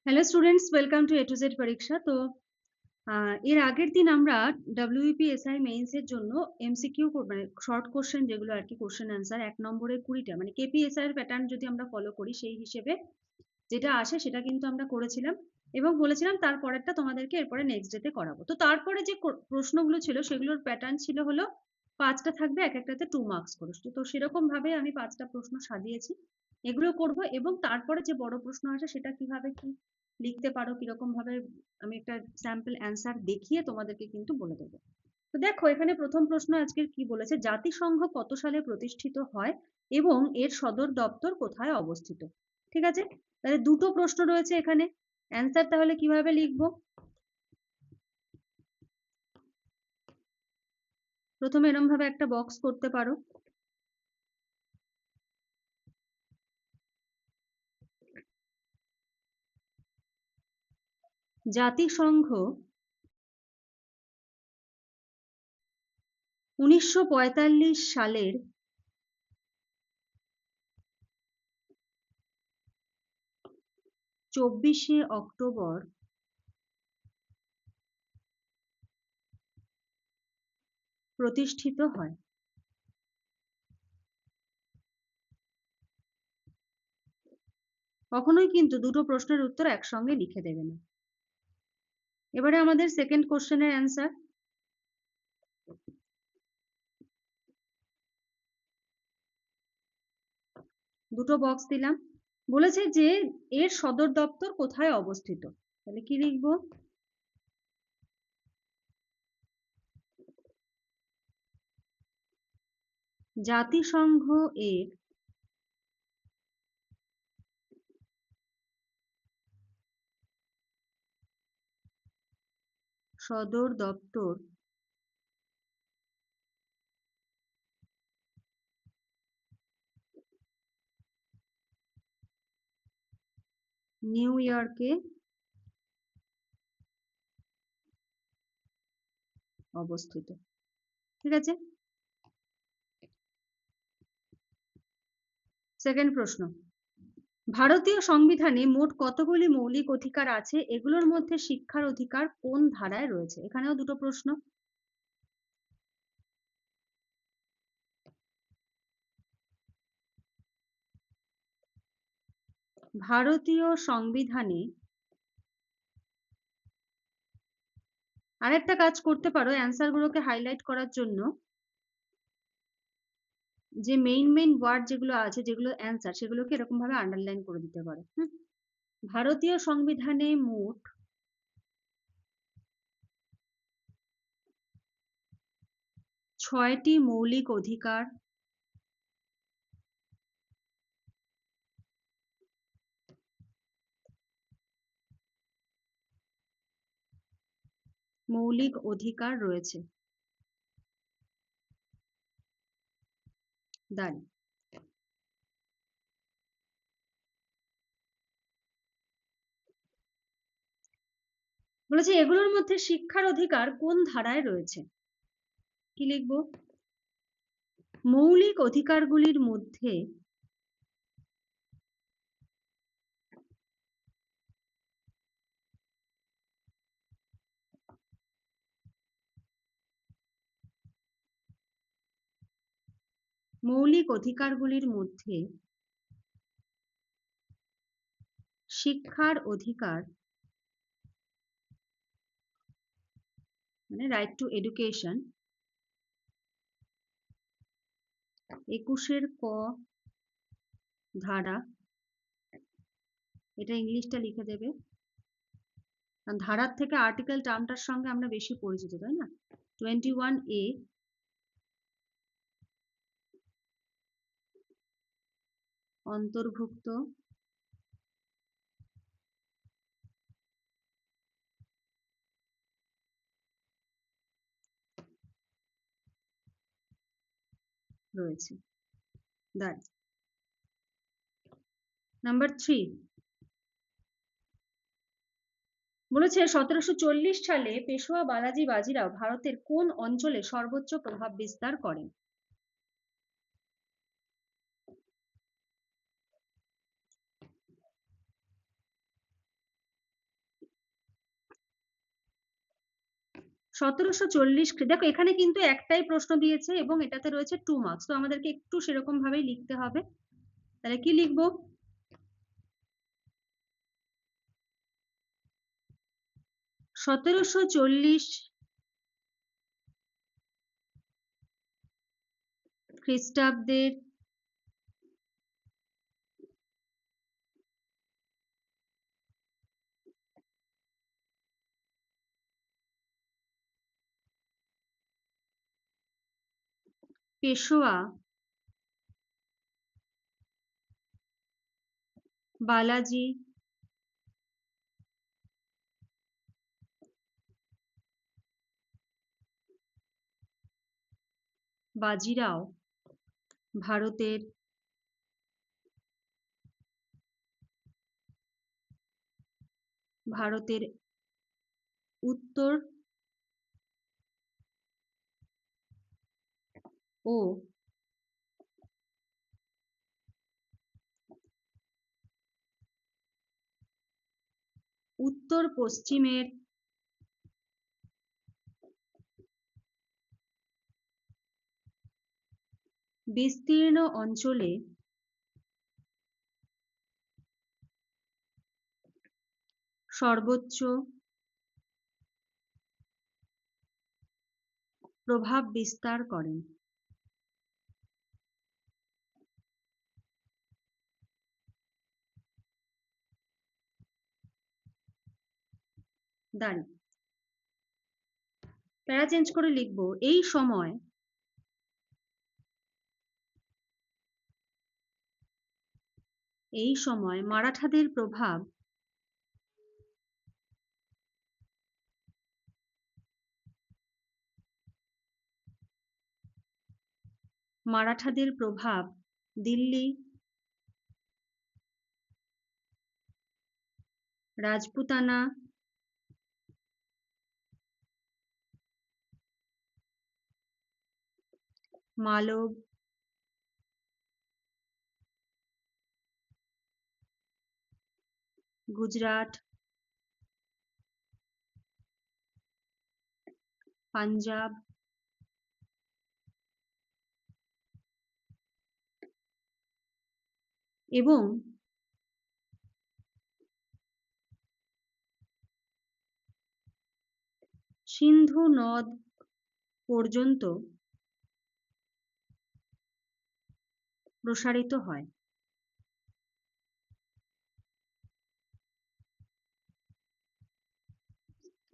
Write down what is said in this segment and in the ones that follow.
Hello students, welcome to A to Z পরীক্ষা। তো এর আগের দিন আমরা ডাব্লিউবিপি এসআই মেইনস এর জন্য এমসিকিউ মানে শর্ট কোশ্চেন যেগুলো আর কি, কোশ্চেন অ্যান্সার 1 নম্বরে 20টা, মানে কেপিএসআই এর প্যাটার্ন যদি আমরা ফলো করি সেই হিসেবে যেটা আসে সেটা কিন্তু আমরা করেছিলাম এবং বলেছিলাম তারপরেরটা তোমাদেরকে এরপরে নেক্সট ডেতে করাবো। তো তারপরে যে প্রশ্নগুলো ছিল সেগুলোর প্যাটার্ন ছিল হলো 5টা থাকবে, এক একটাতে 2 মার্কস করে। তো সেরকম ভাবে আমি 5টা প্রশ্ন সাজিয়েছি, এগুলো করব এবং তারপরে যে বড় প্রশ্ন আসে সেটা কিভাবে কি লিখতে পারো, কিরকম ভাবে আমি একটা স্যাম্পল অ্যান্সার দেখিয়ে তোমাদেরকে কিন্তু বলে দেবো। তো দেখো এখানে প্রথম প্রশ্ন আজকের কি বলেছে, জাতিসংঘ কত সালে প্রতিষ্ঠিত হয় এবং এর সদর দপ্তর কোথায় অবস্থিত। ঠিক আছে, তাহলে দুটো প্রশ্ন রয়েছে এখানে, অ্যান্সার তাহলে কিভাবে লিখবো? প্রথমে এরকম ভাবে একটা বক্স করতে পারো। জাতিসংঘ 1945 সালের 24শে অক্টোবর প্রতিষ্ঠিত হয়। কখনোই কিন্তু দুটো প্রশ্নের উত্তর একসঙ্গে লিখে দেবে না। এবারে আমাদের সেকেন্ড কোশ্চেনের অ্যান্সার। দুটো বক্স দিলাম, বলেছে যে এর সদর দপ্তর কোথায় অবস্থিত, তাহলে কি লিখবো? জাতিসংঘ এর সদর দপ্তর নিউ ইয়র্কে অবস্থিত। ঠিক আছে, সেকেন্ড প্রশ্ন, ভারতীয় সংবিধানে মোট কতগুলি মৌলিক অধিকার আছে, এগুলোর মধ্যে শিক্ষার অধিকার কোন ধারায় রয়েছে? এখানেও দুটো প্রশ্ন। ভারতীয় সংবিধানে আরেকটা কাজ করতে পারো, অ্যান্সার গুলোকে হাইলাইট করার জন্য যে মেইন ওয়ার্ড যেগুলো আছে, যেগুলো অ্যান্সার, সেগুলোকে এরকম ভাবে আন্ডারলাইন করে দিতে পারো। ভারতীয় সংবিধানে মোট 6টি মৌলিক অধিকার রয়েছে। ডান। বলেছে এগুলোর মধ্যে শিক্ষার অধিকার কোন ধারায় রয়েছে, কি লিখবো? মৌলিক অধিকারগুলির মধ্যে মৌলিক অধিকারগুলির মধ্যে শিক্ষার অধিকার মানে রাইট টু এডুকেশন 21-এর ক ধারা, এটা ইংলিশটা লিখে দেবে, কারণ ধারার থেকে আর্টিকেল টার্মটার সঙ্গে আমরা বেশি পরিচিত, তাই না? 21A অন্তর্ভুক্ত রয়েছে। দ্যাট নাম্বার 3 বলেছে 1740 সালে পেশোয়া বালাজি বাজিরাও ভারতের কোন অঞ্চলে সর্বোচ্চ প্রভাব বিস্তার করেন? 1740 দেখো এখানে কিন্তু একটাই প্রশ্ন দিয়েছে এবং এটাতে রয়েছে 2 মার্কস, তো আমাদেরকে একটু সেরকম ভাবেই লিখতে হবে। তাহলে কি লিখবো? 1740 খ্রিস্টাব্দের পেশোয়া বালাজি বাজিরাও ভারতের উত্তর ও উত্তর পশ্চিমের বিস্তীর্ণ অঞ্চলে সর্বোচ্চ প্রভাব বিস্তার করেন। দাঁড়ি প্যারা চেঞ্জ করে লিখবো, এই সময় মারাঠাদের প্রভাব দিল্লি রাজপুতানা মালব গুজরাট পাঞ্জাব এবং সিন্ধু নদ পর্যন্ত প্রসারিত হয়।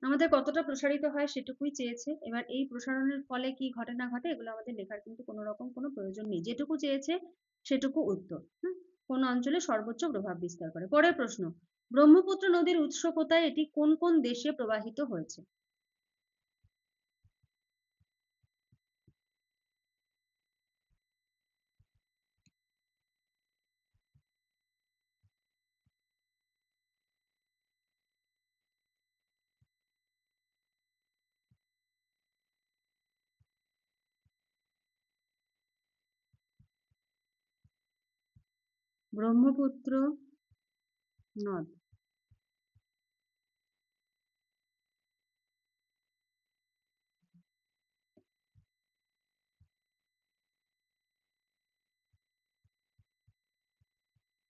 আমাদের কতটা প্রসারিত হয় সেটুকুই চেয়েছে, এবার এই প্রসারণের ফলে কি ঘটে না ঘটে এগুলো আমাদের লেখার কিন্তু কোনো রকম কোনো প্রয়োজন নেই, যেটুকু চেয়েছে সেটুকু উত্তর। কোন অঞ্চলে সর্বোচ্চ প্রভাব বিস্তার করে। পরের প্রশ্ন, ব্রহ্মপুত্র নদীর উৎস কোথায়, এটি কোন কোন দেশে প্রবাহিত হয়েছে? ব্রহ্মপুত্র নদ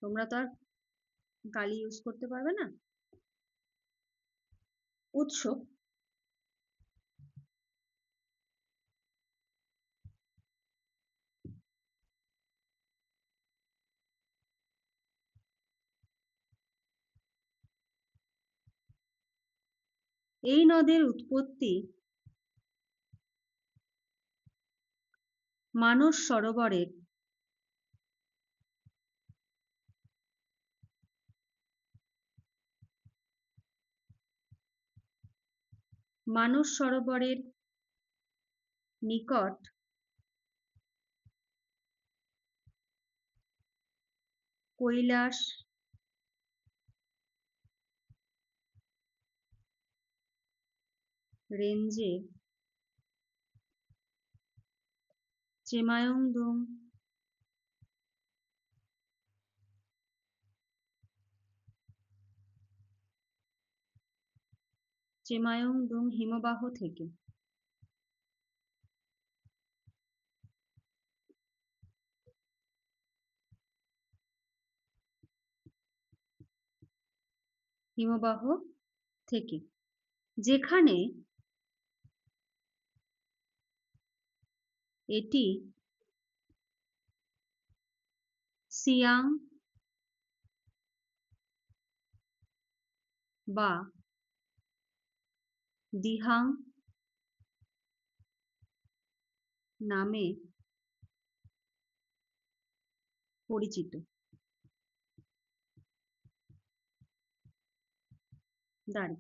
তোমরা তো আর কালি ইউজ করতে পারবে না। উৎস, এই নদের উৎপত্তি মানস সরোবরের নিকট কৈলাস রেঞ্জে চেমায়ংদুং চেমায়ং-দুং হিমবাহ থেকে। হিমবাহ থেকে, যেখানে এটি সিয়াং বা দিহাং নামে পরিচিত। দাঁড়ি।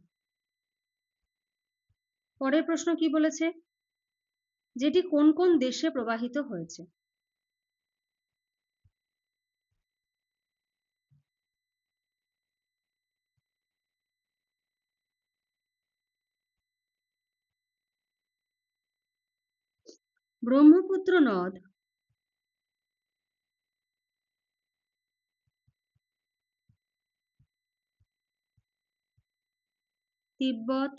পরের প্রশ্ন কি বলেছে? যেটি কোন কোন দেশে প্রবাহিত হয়েছে? ব্রহ্মপুত্র নদ তিব্বত,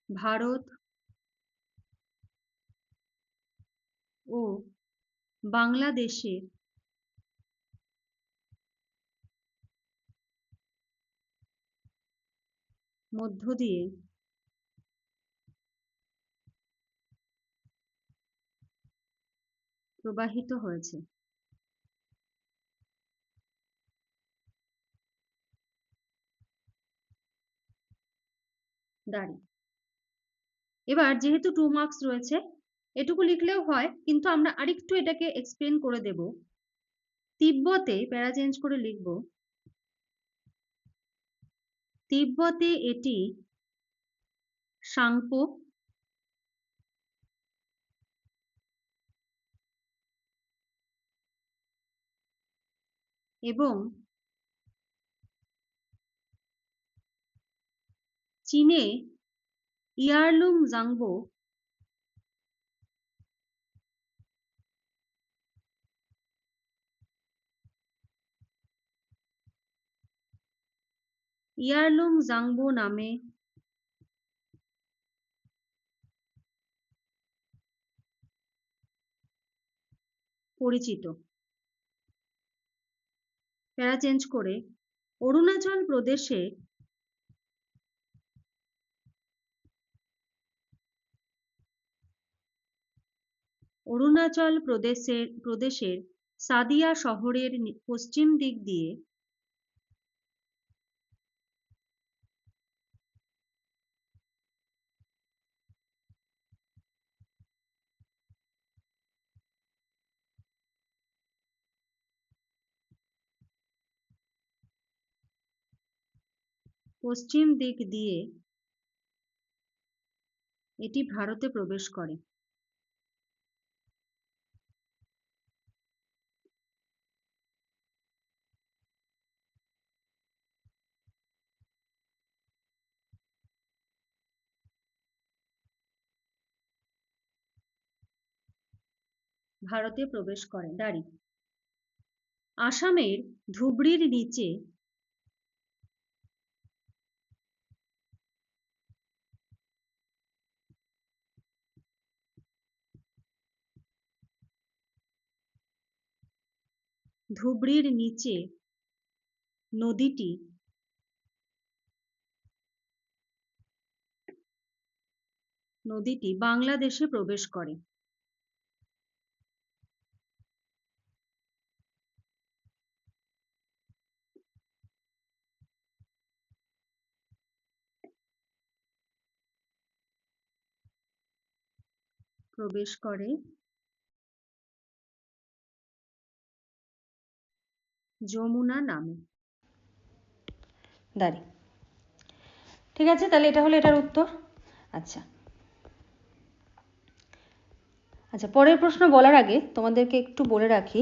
ভারত ও বাংলাদেশের মধ্য দিয়ে প্রবাহিত হয়েছে। দাঁড়ি। এবার যেহেতু 2 মার্কস রয়েছে, এটুকু লিখলেও হয়, কিন্তু আমরা আরেকটু এটাকে এক্সপ্লেন করে দেব। তিব্বতে প্যারা চেঞ্জ করে লিখব, তিব্বতে এটি সাংপো এবং চীনে ইয়ারলুং জাংবো নামে পরিচিত। প্যারা চেঞ্জ করে অরুণাচল প্রদেশে প্রদেশের সাদিয়া শহরের পশ্চিম দিক দিয়ে এটি ভারতে প্রবেশ করে। ভারতে প্রবেশ করে। দাঁড়ি। আসামের ধুবড়ির নিচে নদীটি বাংলাদেশে প্রবেশ করে। যমুনা নামে। দাঁড়ি। ঠিক আছে, তাহলে এটা হলো এটার উত্তর। আচ্ছা, পরের প্রশ্ন বলার আগে তোমাদেরকে একটু বলে রাখি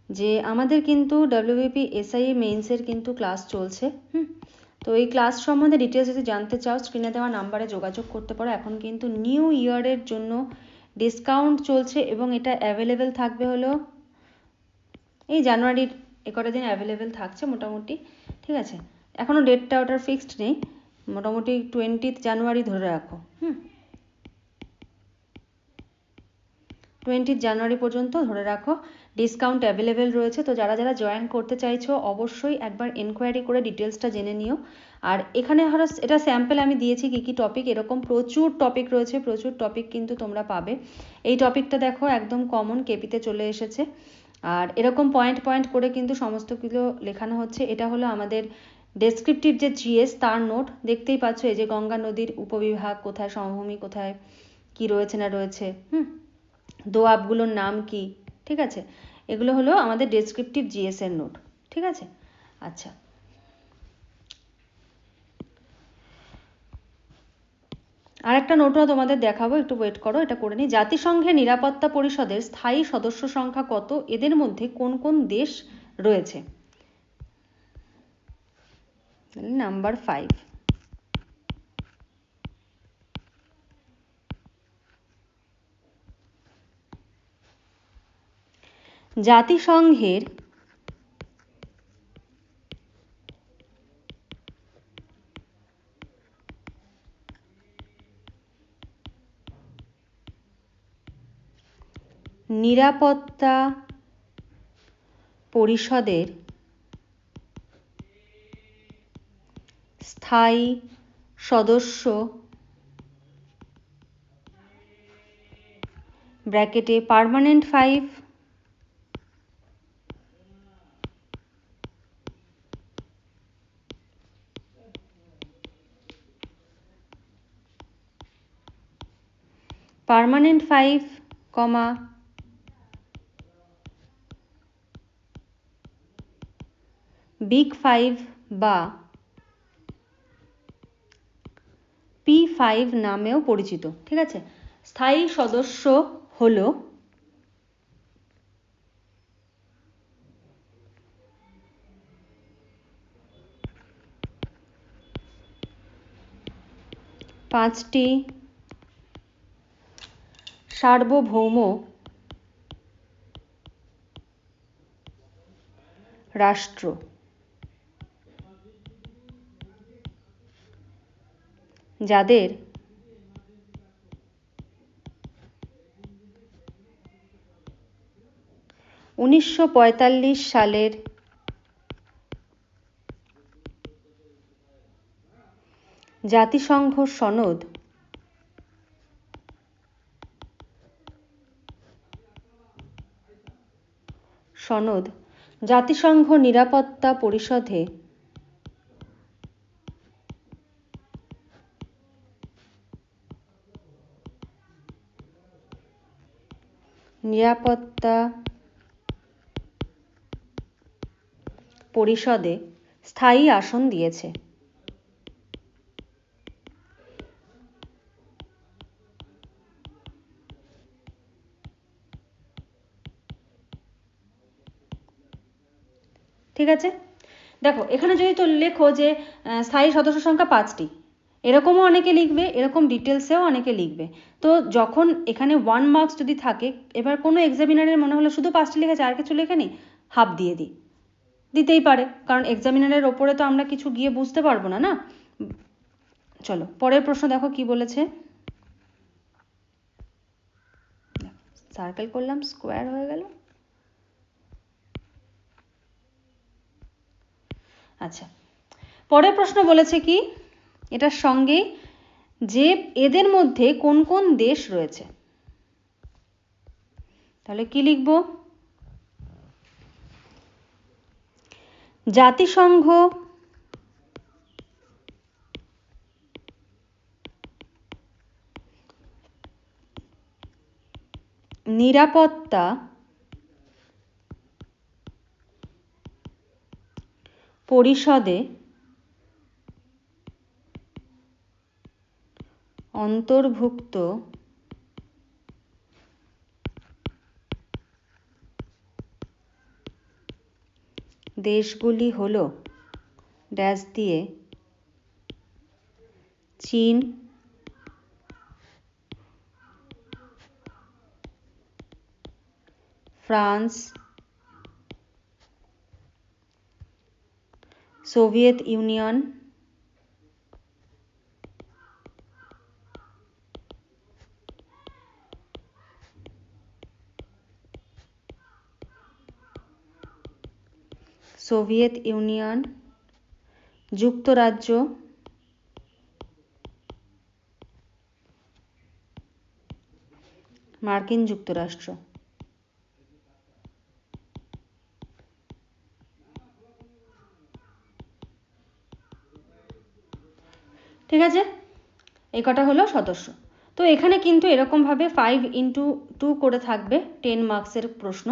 যে আমাদের কিন্তু WBP SIA মেইনসের কিন্তু ক্লাস চলছে। তো এই ক্লাস সম্বন্ধে ডিটেলস যদি জানতে চাও, স্ক্রিনে দেওয়া নাম্বারে যোগাযোগ করতে পারো। এখন কিন্তু নিউ ইয়ারের জন্য ডিসকাউন্ট চলছে এবং এটা অ্যাভেলেবেল থাকবে হলো এই জানুয়ারির এ কটা দিন অ্যাভেলেবেল থাকছে মোটামুটি, ঠিক আছে। এখনও ডেটটা ওটার ফিক্সড নেই, মোটামুটি 20 জানুয়ারি ধরে রাখো। 20 জানুয়ারি পর্যন্ত ধরে রাখো, ডিসকাউন্ট অ্যাভেলেবেল রয়েছে। তো যারা যারা জয়েন করতে চাইছো অবশ্যই একবার এনকোয়ারি করে ডিটেলসটা জেনে নিও। আর এখানে ধরো এটা স্যাম্পল আমি দিয়েছি কী কী টপিক, এরকম প্রচুর টপিক রয়েছে, প্রচুর টপিক কিন্তু তোমরা পাবে। এই টপিকটা দেখো একদম কমন কেপিতে চলে এসেছে, আর এরকম পয়েন্ট পয়েন্ট করে কিন্তু সমস্তগুলো লেখানো হচ্ছে। এটা হলো আমাদের ডেসক্রিপটিভ যে জিএস তার নোট, দেখতেই পাচ্ছ এই যে গঙ্গা নদীর উপবিভাগ কোথায়, সমভূমি কোথায়, কি রয়েছে না রয়েছে, দোয়াবগুলোর নাম কি, ঠিক আছে। এগুলো হলো আমাদের ডেসক্রিপটিভ জিএস এর নোট, ঠিক আছে। আচ্ছা, আরেকটা নোটও তোমাদের দেখাবো, একটু ওয়েট করো, এটা করে নিই। জাতিসংঘের নিরাপত্তা পরিষদের স্থায়ী সদস্য সংখ্যা কত? এদের মধ্যে কোন কোন দেশ রয়েছে? নাম্বার 5। জাতিসংঘের নিরাপত্তা পরিষদের স্থায়ী সদস্য ব্র্যাকেটে পার্মানেন্ট 5, পার্মানেন্ট 5, বিগ 5 বা P5 নামেও পরিচিত, ঠিক আছে। স্থায়ী সদস্য হলো পাঁচটি সার্বভৌম রাষ্ট্র, যাদের 1945 সালের জাতিসংঘ সনদ জাতিসংঘ নিরাপত্তা পরিষদে স্থায়ী আসন দিয়েছে। ঠিক আছে, দেখো এখানে যদি তো লেখো যে স্থায়ী সদস্য সংখ্যা 5টি, এরকমও অনেকে লিখবে, এরকম ডিটেলসেও অনেকে লিখবে। তো যখন এখানে 1 মার্কস যদি থাকে, এবার কোনো এক্সামিনারের মনে হলো শুধু 5টি লিখেছে আর কিছু লেখেনি, হাফ দিয়ে দিই, দিতেই পারে, কারণ এক্সামিনারের ওপরে তো আমরা কিছু গিয়ে বুঝতে পারবো না, না। চলো পরের প্রশ্ন দেখো কি বলেছে। সার্কেল করলাম, স্কোয়ার হয়ে গেল। আচ্ছা, পরের প্রশ্ন বলেছে কি, এটার সঙ্গে যে এদের মধ্যে কোন কোন দেশ রয়েছে, তাহলে কি লিখব? জাতিসংঘ নিরাপত্তা পরিষদে অন্তর্ভুক্ত দেশগুলি হলো ড্যাশ দিয়ে চীন, France, Soviet union, Soviet union, যুক্তরাজ্য, মার্কিন যুক্তরাষ্ট্র। ঠিক আছে, এই কটা হলো সদস্য। তো এখানে কিন্তু এরকমভাবে 5x2 করে থাকবে 10 মার্কসের প্রশ্ন।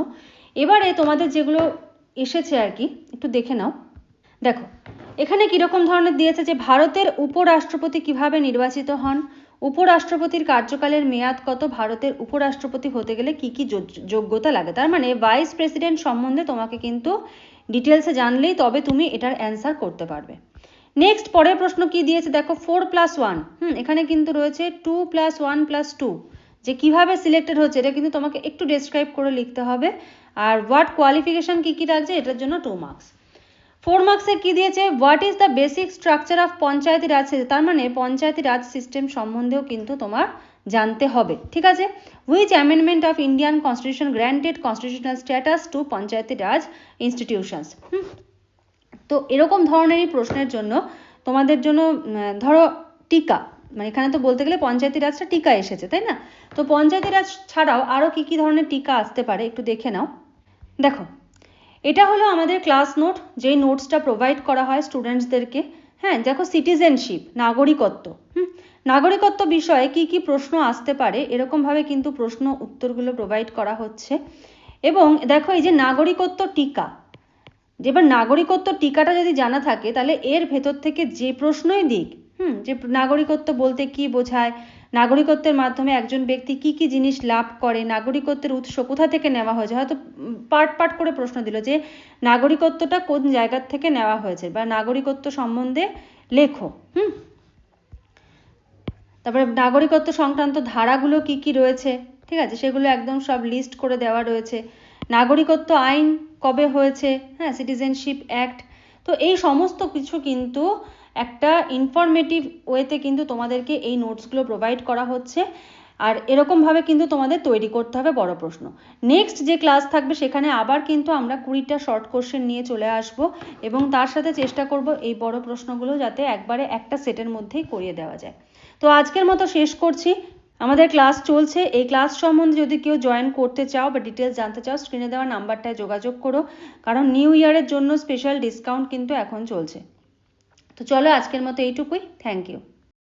এবারে তোমাদের যেগুলো এসেছে আর কি একটু দেখে নাও। দেখো এখানে কিরকম ধরনের দিয়েছে যে ভারতের উপরাষ্ট্রপতি কিভাবে নির্বাচিত হন, উপরাষ্ট্রপতির কার্যকালের মেয়াদ কত, ভারতের উপরাষ্ট্রপতি হতে গেলে কি কি যোগ্যতা লাগে। তার মানে ভাইস প্রেসিডেন্ট সম্বন্ধে তোমাকে কিন্তু ডিটেলসে জানলেই তবে তুমি এটার অ্যান্সার করতে পারবে। নেক্সট পরের প্রশ্ন কি দিয়েছে দেখো 4+1, এখানে কিন্তু রয়েছে 2+1+2, যে কিভাবে সিলেক্টেড হচ্ছে এটা কিন্তু তোমাকে একটু ডেসক্রাইব করে লিখতে হবে। আর হোয়াট কোয়ালিফিকেশন কি কি লাগছে এটার জন্য 2 মার্কস। 4 মার্কসে কি দিয়েছে, what is the basic structure of Panchayati Raj system, তার মানে পঞ্চায়েতি রাজ সিস্টেম সম্বন্ধেও কিন্তু তোমার জানতে হবে। ঠিক আছে, which amendment of Indian constitution granted constitutional status two Panchayati Raj institutions. তো এরকম ধরনেরই প্রশ্নের জন্য তোমাদের জন্য ধরো টিকা, মানে এখানে তো বলতে গেলে পঞ্চায়েতি রাজটা টিকা এসেছে তাই না, তো পঞ্চায়েতি রাজ ছাড়াও আরও কি কি ধরনের টিকা আসতে পারে একটু দেখে নাও। দেখো এটা হলো আমাদের ক্লাস নোট, যেই নোটসটা প্রোভাইড করা হয় স্টুডেন্টসদেরকে। হ্যাঁ দেখো সিটিজেনশিপ, নাগরিকত্ব, নাগরিকত্ব বিষয়ে কি কি প্রশ্ন আসতে পারে এরকমভাবে কিন্তু প্রশ্ন উত্তরগুলো প্রোভাইড করা হচ্ছে। এবং দেখো এই যে নাগরিকত্ব টিকা, এবার নাগরিকত্ব টিকাটা যদি জানা থাকে তাহলে এর ভেতর থেকে যে প্রশ্নই দিক, যে নাগরিকত্ব বলতে কি বোঝায়, নাগরিকত্বের মাধ্যমে একজন ব্যক্তি কি কি জিনিস লাভ করে, নাগরিকত্বের উৎস কোথা থেকে নেওয়া হয়েছে, হয়তো পার্ট পার্ট করে প্রশ্ন দিল যে নাগরিকত্বটা কোন জায়গা থেকে নেওয়া হয়েছে বা নাগরিকত্ব সম্বন্ধে লেখো। তারপরে নাগরিকত্ব সংক্রান্ত ধারাগুলো কি কি রয়েছে, ঠিক আছে, সেগুলো একদম সব লিস্ট করে দেওয়া রয়েছে। নাগরিকত্ব আইন কবে হয়েছে, হ্যাঁ সিটিজেনশিপ অ্যাক্ট। তো এই সমস্ত কিছু কিন্তু একটা ইনফরমেটিভ ওয়েতে কিন্তু তোমাদেরকে এই নোটসগুলো প্রোভাইড করা হচ্ছে। আর এরকমভাবে কিন্তু তোমাদের তৈরি করতে হবে বড় প্রশ্ন। নেক্সট যে ক্লাস থাকবে সেখানে আবার কিন্তু আমরা 20টা শর্ট কোশ্চেন নিয়ে চলে আসব এবং তার সাথে চেষ্টা করব এই বড় প্রশ্নগুলো যাতে একবারে একটা সেটের মধ্যেই করিয়ে দেওয়া যায়। তো আজকের মতো শেষ করছি, আমাদের ক্লাস চলছে। এই ক্লাস সম্বন্ধে যদি কেউ জয়েন করতে চাও বা ডিটেলস জানতে চাও স্ক্রিনে দেওয়া নাম্বারটায় যোগাযোগ করো, কারণ নিউ ইয়ারের জন্য স্পেশাল ডিসকাউন্ট কিন্তু এখন চলছে। তো চলো আজকের মতো এইটুকুই, থ্যাংক ইউ।